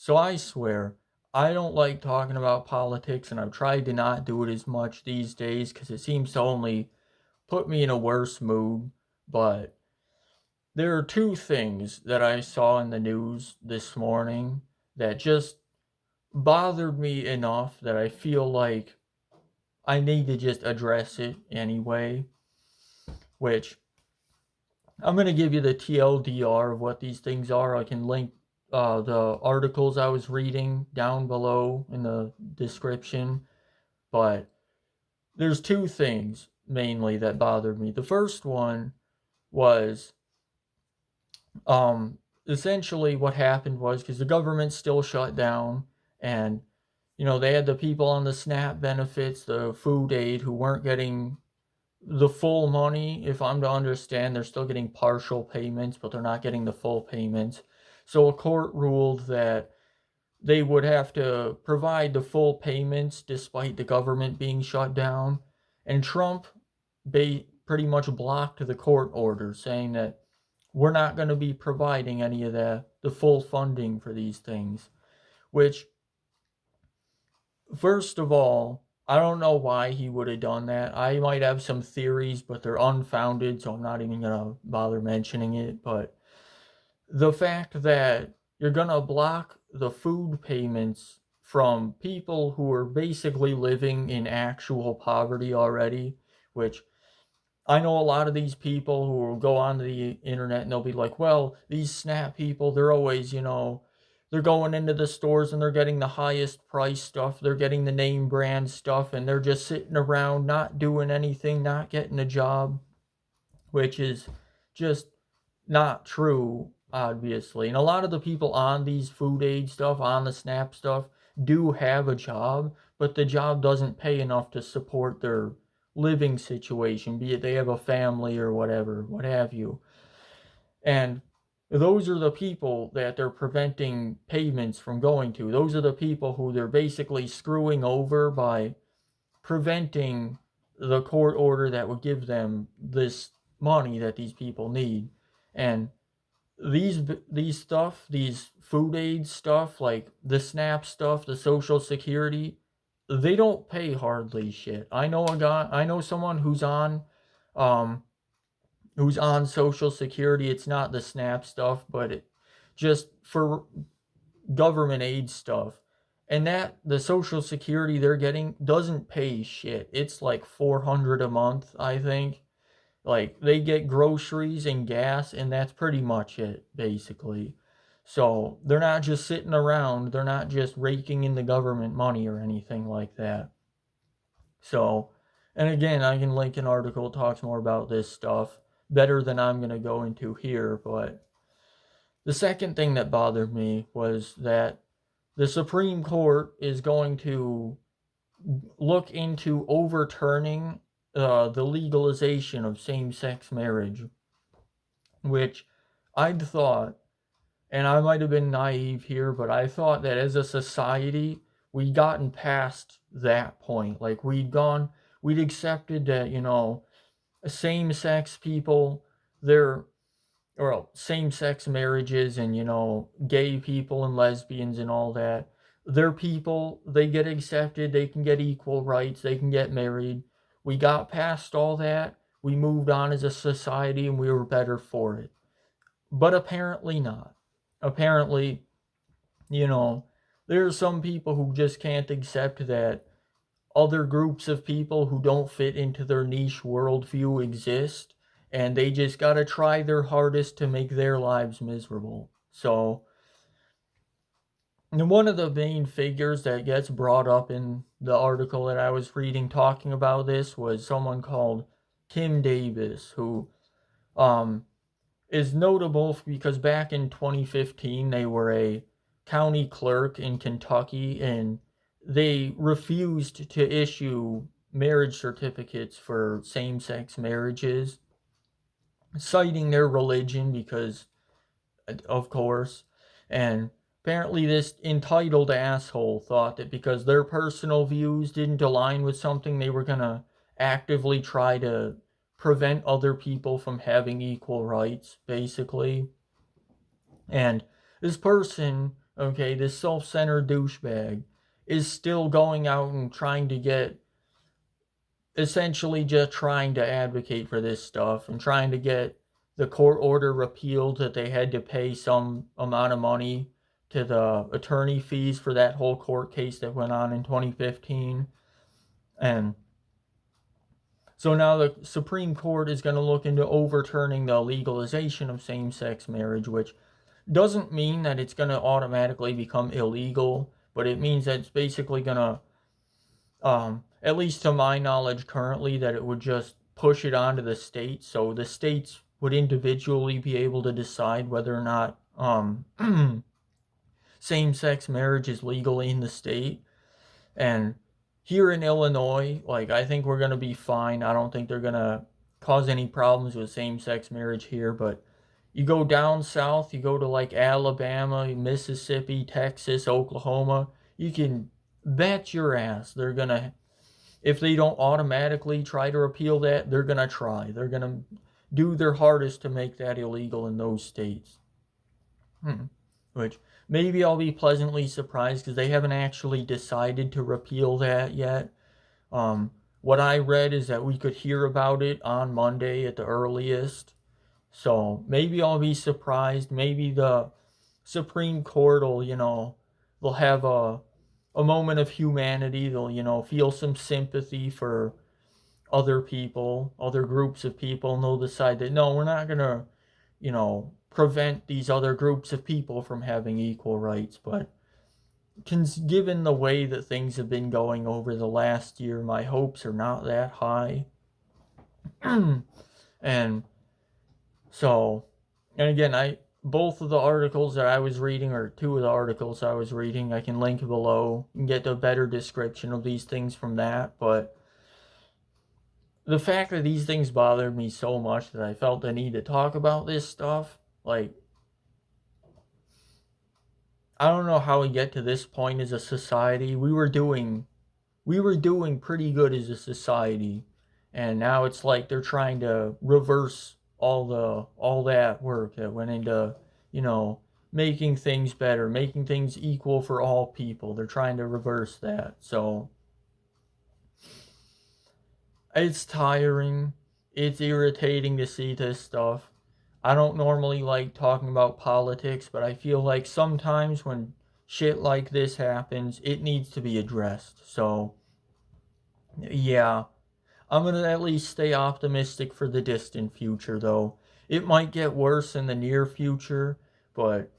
So I swear, I don't like talking about politics, and I've tried to not do it as much these days because it seems to only put me in a worse mood. But there are two things that I saw in the news this morning that just bothered me enough that I feel like I need to just address it anyway. Which I'm going to give you the TLDR of what these things are. I can link the articles I was reading down below in the description. But there's two things mainly that bothered me. The first one was essentially what happened was because the government still shut down, and they had the people on the SNAP benefits, the food aid, who weren't getting the full money. If I'm to understand, they're still getting partial payments, but they're not getting the full payments. So a court ruled that they would have to provide the full payments despite the government being shut down. And Trump pretty much blocked the court order, saying that we're not going to be providing any of the full funding for these things. Which, first of all, I don't know why he would have done that. I might have some theories, but they're unfounded, so I'm not even going to bother mentioning it. But the fact that you're going to block the food payments from people who are basically living in actual poverty already, which I know a lot of these people who will go onto the internet and they'll be like, well, these SNAP people, they're always, they're going into the stores and they're getting the highest price stuff. They're getting the name brand stuff and they're just sitting around not doing anything, not getting a job, which is just not true, obviously. And a lot of the people on these food aid stuff, on the SNAP stuff, do have a job, but the job doesn't pay enough to support their living situation, be it they have a family or whatever, what have you. And those are the people that they're preventing payments from going to. Those are the people who they're basically screwing over by preventing the court order that would give them this money that these people need. And these food aid stuff, like the SNAP stuff, the Social Security, they don't pay hardly shit. I know someone um who's on Social Security. It's not the SNAP stuff, but just for government aid stuff. And that the Social Security they're getting doesn't pay shit. It's like 400 a month, I think. Like they get groceries and gas, and that's pretty much it, basically. So they're not just sitting around, they're not just raking in the government money or anything like that. So, and again, I can link an article that talks more about this stuff better than I'm going to go into here. But the second thing that bothered me was that the Supreme Court is going to look into overturning the legalization of same sex marriage, which I'd thought, and I might have been naive here, but I thought that as a society, we'd gotten past that point. Like we'd accepted that, same sex people, they're, or same sex marriages and, gay people and lesbians and all that. They're people, they get accepted, they can get equal rights, they can get married. We got past all that. We moved on as a society and we were better for it. But apparently not. Apparently, you know, there are some people who just can't accept that other groups of people who don't fit into their niche worldview exist, and they just gotta try their hardest to make their lives miserable. So, and one of the main figures that gets brought up in the article that I was reading talking about this was someone called Kim Davis, who um, is notable because back in 2015 they were a county clerk in Kentucky and they refused to issue marriage certificates for same sex marriages, citing their religion because, of course, and apparently this entitled asshole thought that because their personal views didn't align with something, they were going to actively try to prevent other people from having equal rights, basically. And this person, okay, this self-centered douchebag, is still going out and trying to get, essentially just trying to advocate for this stuff and trying to get the court order repealed that they had to pay some amount of money to the attorney fees for that whole court case that went on in 2015. And so now the Supreme Court is going to look into overturning the legalization of same sex marriage, which doesn't mean that it's going to automatically become illegal, but it means that it's basically going to, at least to my knowledge currently, that it would just push it onto the states. So the states would individually be able to decide whether or not same sex marriage is legal in the state. And here in Illinois, like, I think we're going to be fine. I don't think they're going to cause any problems with same sex marriage here. But you go down south, you go to like Alabama, Mississippi, Texas, Oklahoma, you can bet your ass they're going to, if they don't automatically try to repeal that, they're going to try. They're going to do their hardest to make that illegal in those states. Which maybe I'll be pleasantly surprised because they haven't actually decided to repeal that yet. What I read is that we could hear about it on Monday at the earliest. So maybe I'll be surprised. Maybe the Supreme Court will, they'll have a moment of humanity. They'll, feel some sympathy for other people, other groups of people, and they'll decide that no, we're not going to, prevent these other groups of people from having equal rights. But given the way that things have been going over the last year, my hopes are not that high. And so, and again, both of the articles that I was reading, or two of the articles I was reading, I can link below and get a better description of these things from that. But the fact that these things bothered me so much that I felt the need to talk about this stuff, like, I don't know how we get to this point as a society. We were doing pretty good as a society, and now it's like they're trying to reverse all that work that went into, making things better, making things equal for all people. They're trying to reverse that. So it's tiring. It's irritating to see this stuff. I don't normally like talking about politics, but I feel like sometimes when shit like this happens, it needs to be addressed. So, yeah, I'm going to at least stay optimistic for the distant future, though. It might get worse in the near future, but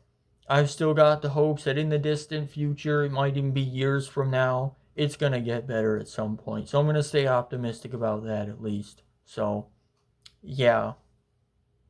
I've still got the hopes that in the distant future, it might even be years from now, it's going to get better at some point. So I'm going to stay optimistic about that at least. So, yeah.